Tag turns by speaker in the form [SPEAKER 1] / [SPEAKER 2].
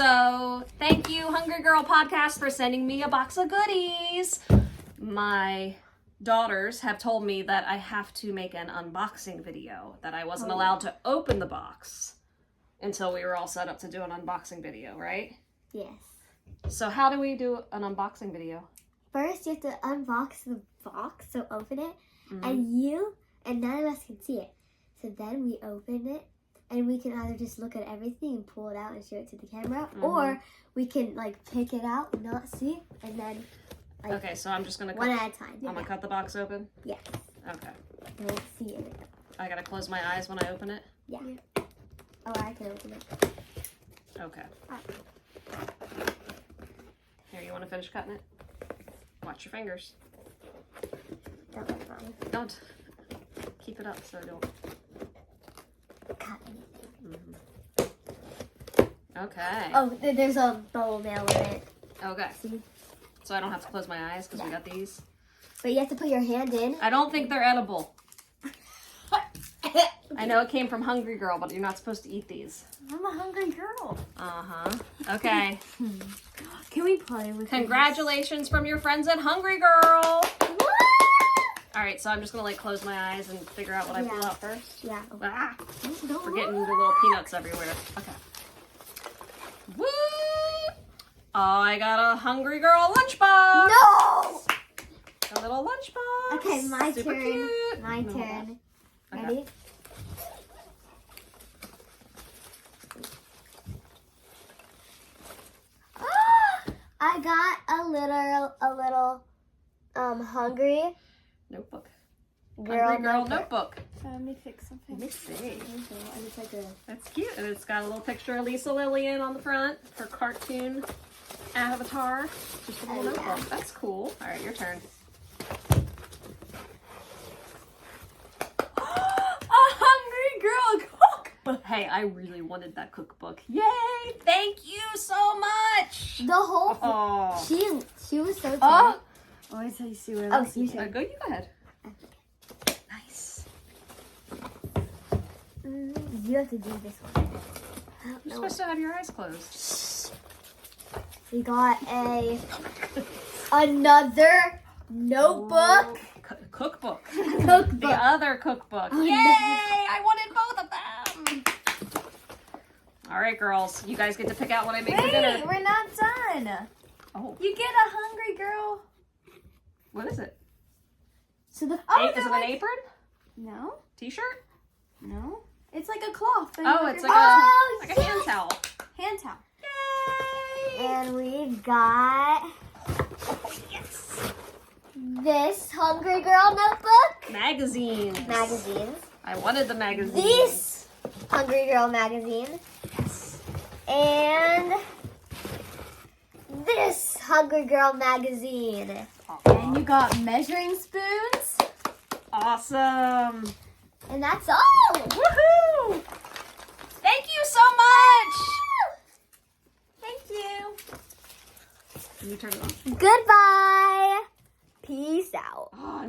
[SPEAKER 1] So thank you, Hungry Girl Podcast, for sending me a box of goodies. My daughters have told me that I have to make an unboxing video, that I wasn't allowed to open the box until we were all set up to do an unboxing video, right?
[SPEAKER 2] Yes.
[SPEAKER 1] So how do we do an unboxing video?
[SPEAKER 2] First, you have to unbox the box, so open it, and none of us can see it. So then we open it, and we can either just look at everything and pull it out and show it to the camera, or we can like pick it out and not see, and then
[SPEAKER 1] Okay, so I'm just gonna
[SPEAKER 2] one at a time.
[SPEAKER 1] I'm gonna cut the box open.
[SPEAKER 2] Yes.
[SPEAKER 1] Okay.
[SPEAKER 2] You won't see it.
[SPEAKER 1] I gotta close my eyes when I open it.
[SPEAKER 2] Yeah. Oh, I can open it.
[SPEAKER 1] Okay. Here, you want to finish cutting it? Watch your fingers.
[SPEAKER 2] Don't let Mommy
[SPEAKER 1] Don't. Keep it up so I don't.
[SPEAKER 2] cut anything.
[SPEAKER 1] Okay.
[SPEAKER 2] Oh, there's a bowl nail in it.
[SPEAKER 1] Okay.
[SPEAKER 2] See?
[SPEAKER 1] So I don't have to close my eyes because we got these.
[SPEAKER 2] But you have to put your hand in.
[SPEAKER 1] I don't think they're edible. I know it came from Hungry Girl, but you're not supposed to eat these.
[SPEAKER 2] I'm a hungry girl.
[SPEAKER 1] Uh-huh. Okay.
[SPEAKER 2] Can we play with
[SPEAKER 1] Congratulations from your friends at Hungry Girl. All right, so I'm just going to like close my eyes and figure out what I pull out first.
[SPEAKER 2] Yeah.
[SPEAKER 1] Ah, we're getting the little peanuts everywhere. Okay. Woo! I got a Hungry Girl lunchbox.
[SPEAKER 2] No!
[SPEAKER 1] A little lunchbox.
[SPEAKER 2] Okay, my
[SPEAKER 1] Super
[SPEAKER 2] turn.
[SPEAKER 1] cute.
[SPEAKER 2] My turn.
[SPEAKER 1] Okay.
[SPEAKER 2] Ready? I got a little hungry
[SPEAKER 1] Notebook.
[SPEAKER 2] girl
[SPEAKER 1] Hungry Girl
[SPEAKER 2] notebook.
[SPEAKER 1] notebook.
[SPEAKER 3] Let me fix something.
[SPEAKER 1] Let me see.
[SPEAKER 2] And it's like a
[SPEAKER 1] That's cute. And it's got a little picture of Lisa Lillian on the front, her cartoon avatar. Just a little
[SPEAKER 2] Oh, yeah.
[SPEAKER 1] notebook. That's cool. All right, your turn.
[SPEAKER 3] A hungry girl cookbook.
[SPEAKER 1] Hey, I really wanted that cookbook. Yay! Thank you so much.
[SPEAKER 2] the whole.
[SPEAKER 1] Oh.
[SPEAKER 2] She was so.
[SPEAKER 3] Oh, wait till you see what
[SPEAKER 2] Oh,
[SPEAKER 3] else
[SPEAKER 2] you
[SPEAKER 3] you
[SPEAKER 2] should.
[SPEAKER 1] You go ahead. Nice.
[SPEAKER 2] You have to do this one.
[SPEAKER 1] You're supposed to have your eyes closed.
[SPEAKER 2] We got another notebook.
[SPEAKER 1] Cookbook.
[SPEAKER 2] Cookbook.
[SPEAKER 1] The other cookbook.
[SPEAKER 2] Oh,
[SPEAKER 1] Yay!
[SPEAKER 2] no.
[SPEAKER 1] I wanted both of them. All right, girls. You guys get to pick out what I make for
[SPEAKER 3] Wait,
[SPEAKER 1] dinner.
[SPEAKER 3] we're not done.
[SPEAKER 1] Oh,
[SPEAKER 3] You get a hungry girl.
[SPEAKER 1] what is it?
[SPEAKER 2] So the
[SPEAKER 1] Is
[SPEAKER 3] they're
[SPEAKER 1] it an
[SPEAKER 3] like-
[SPEAKER 1] apron?
[SPEAKER 3] No,
[SPEAKER 1] T-shirt?
[SPEAKER 3] no. It's like a cloth. that you
[SPEAKER 1] Oh,
[SPEAKER 3] put
[SPEAKER 1] it's
[SPEAKER 3] your
[SPEAKER 1] like
[SPEAKER 2] Oh,
[SPEAKER 1] a hand towel.
[SPEAKER 3] hand towel.
[SPEAKER 1] Yay!
[SPEAKER 2] And we got
[SPEAKER 1] Yes.
[SPEAKER 2] this Hungry Girl notebook.
[SPEAKER 1] Magazines.
[SPEAKER 2] Magazines.
[SPEAKER 1] I wanted the magazine.
[SPEAKER 2] This Hungry Girl magazine. And this Hungry Girl magazine.
[SPEAKER 3] And you got measuring spoons.
[SPEAKER 1] Awesome.
[SPEAKER 2] And that's all.
[SPEAKER 1] Woohoo! Thank you so much.
[SPEAKER 3] Thank you.
[SPEAKER 1] Can you turn it on?
[SPEAKER 2] Goodbye. Peace out.
[SPEAKER 1] Oh,